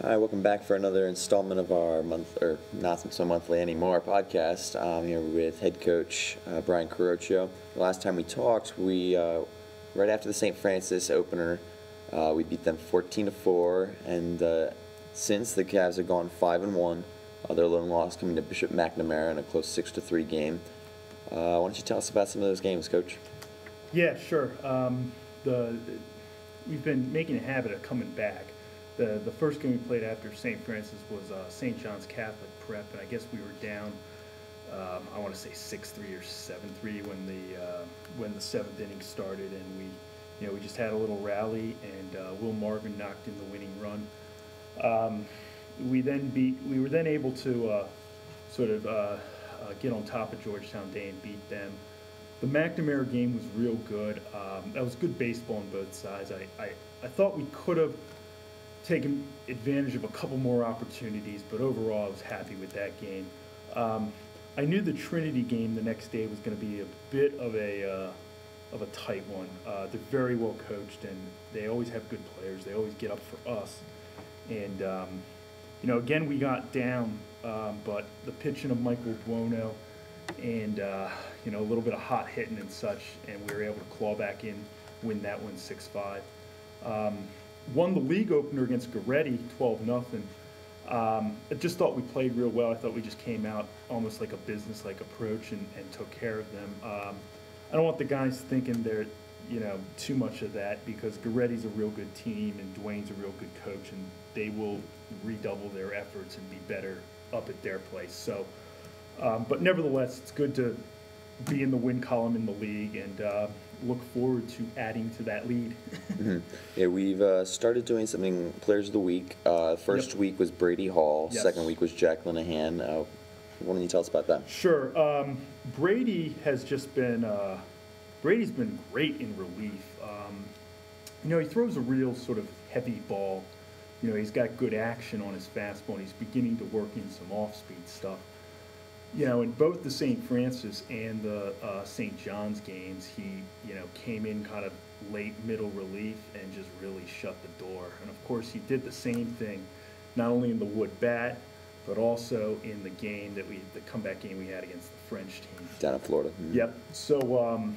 Hi, welcome back for another installment of our or not so monthly anymore, podcast. I'm here with head coach Brian Carocchio. The last time we talked, right after the St. Francis opener, we beat them 14-4, and since the Cavs have gone 5-1, their lone loss coming to Bishop McNamara in a close 6-3 game. Why don't you tell us about some of those games, Coach? Yeah, sure. We've been making a habit of coming back. The first game we played after St. Francis was St. John's Catholic Prep, and I guess we were down, I want to say 6-3 or 7-3 when the seventh inning started, and we just had a little rally, and Will Marvin knocked in the winning run. We were then able to get on top of Georgetown Day and beat them. The McNamara game was real good. That was good baseball on both sides. I thought we could have taken advantage of a couple more opportunities, but overall I was happy with that game. I knew the Trinity game the next day was going to be a bit of a tight one. They're very well coached, and they always have good players. They always get up for us. And again we got down, but the pitching of Michael Buono and a little bit of hot hitting and such, and we were able to claw back in, win that one 6-5. Won the league opener against Goretti 12-0. I just thought we played real well. I thought we just came out almost like a business-like approach and took care of them. I don't want the guys thinking they're too much of that, because Goretti's a real good team and Dwayne's a real good coach, and they will redouble their efforts and be better up at their place. So, but nevertheless, it's good to be in the win column in the league, and look forward to adding to that lead. Mm-hmm. Yeah, we've started doing something, Players of the Week. First week was Brady Hall. Yes. Second week was Jack Linehan. Why don't you tell us about that? Sure. Brady has just been Brady's been great in relief. He throws a real sort of heavy ball. He's got good action on his fastball, and he's beginning to work in some off-speed stuff. In both the St. Francis and the St. John's games, he, came in kind of late middle relief and just really shut the door. And of course, he did the same thing, not only in the wood bat, but also in the comeback game we had against the French team Down in Florida. Mm-hmm. Yep. So,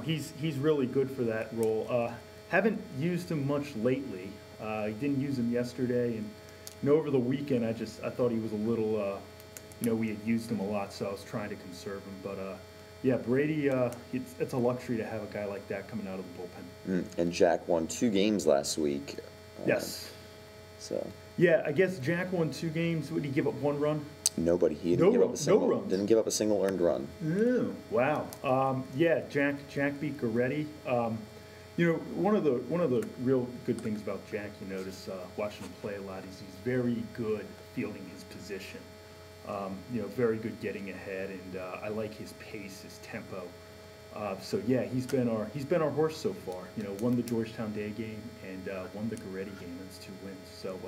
he's really good for that role. Haven't used him much lately. He didn't use him yesterday, and over the weekend, I thought he was a little. We had used him a lot, so I was trying to conserve him. But, Brady, it's a luxury to have a guy like that coming out of the bullpen. And Jack won 2 games last week. Yes. So. Yeah, I guess Jack won 2 games. Would he give up 1 run? Nobody. He didn't give up a single. No runs. Didn't give up a single earned run. Oh, wow. Jack beat Goretti. One of the real good things about Jack, you notice watching him play a lot, is he's very good fielding his position. Very good getting ahead, and I like his pace, his tempo. He's been our horse so far. Won the Georgetown Day game and won the Goretti game. That's 2 wins. So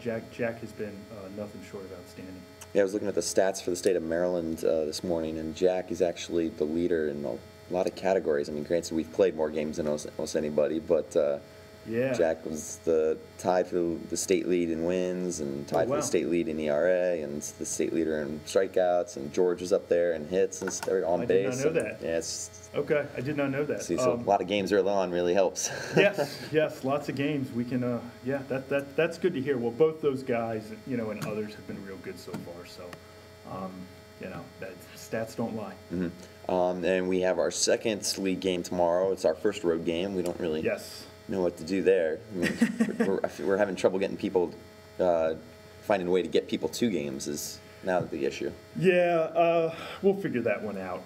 Jack has been nothing short of outstanding. Yeah, I was looking at the stats for the state of Maryland this morning, and Jack is actually the leader in a lot of categories. I mean, granted, we've played more games than almost anybody, but Jack was tied for the state lead in wins, and tied for the state lead in ERA, and the state leader in strikeouts, and George was up there in hits and on base. I did not know that. Yeah, okay, I did not know that. See, so a lot of games early on really helps. yes, lots of games. We can, that's good to hear. Well, both those guys, and others have been real good so far. So, that stats don't lie. Mm-hmm. And we have our second league game tomorrow. It's our first road game. We don't really know what to do there. I mean, we're having trouble getting people, finding a way to get people to games is now the issue. Yeah, we'll figure that one out.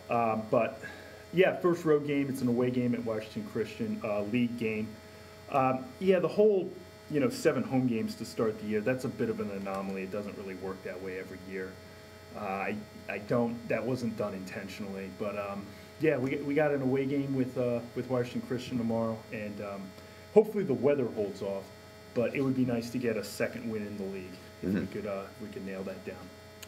First road game. It's an away game at Washington Christian, league game. The whole, 7 home games to start the year, that's a bit of an anomaly. It doesn't really work that way every year. That wasn't done intentionally, but we got an away game with Washington Christian tomorrow, and hopefully the weather holds off. But it would be nice to get a second win in the league if we could nail that down.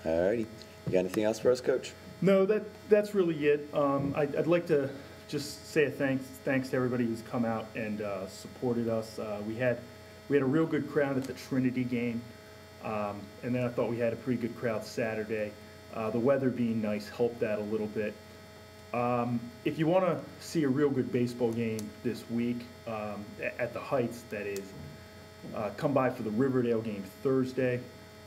Alrighty, you got anything else for us, Coach? No, that's really it. I'd like to just say a thanks to everybody who's come out and supported us. We had We had a real good crowd at the Trinity game, and then I thought we had a pretty good crowd Saturday. The weather being nice helped that a little bit. If you want to see a real good baseball game this week, at the Heights, that is, come by for the Riverdale game Thursday.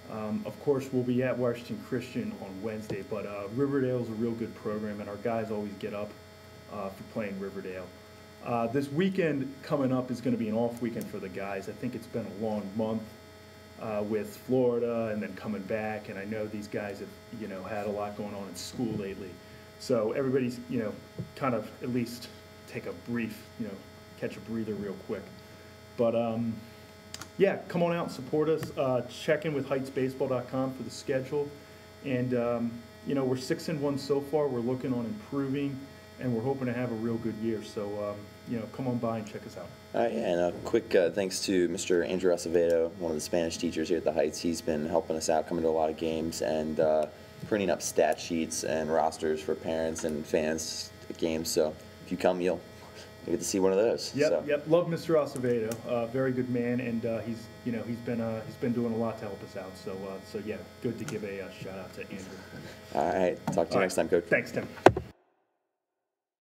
Of course, we'll be at Washington Christian on Wednesday, but Riverdale's a real good program, and our guys always get up for playing Riverdale. This weekend coming up is going to be an off weekend for the guys. I think it's been a long month with Florida and then coming back, and I know these guys have, had a lot going on in school lately. So everybody's, kind of at least take a brief, catch a breather real quick. But yeah, come on out and support us. Check in with heightsbaseball.com for the schedule. And, we're 6-1 so far. We're looking on improving, and we're hoping to have a real good year. So, come on by and check us out. And a quick thanks to Mr. Andrew Acevedo, one of the Spanish teachers here at the Heights. He's been helping us out, coming to a lot of games, and printing up stat sheets and rosters for parents and fans at games. So if you come, you'll get to see one of those. Yep, so. Yep. Love Mr. Acevedo. Very good man, and he's been doing a lot to help us out. So yeah, good to give a shout out to Andrew. All right. Talk to you next time, Coach. Thanks, Tim.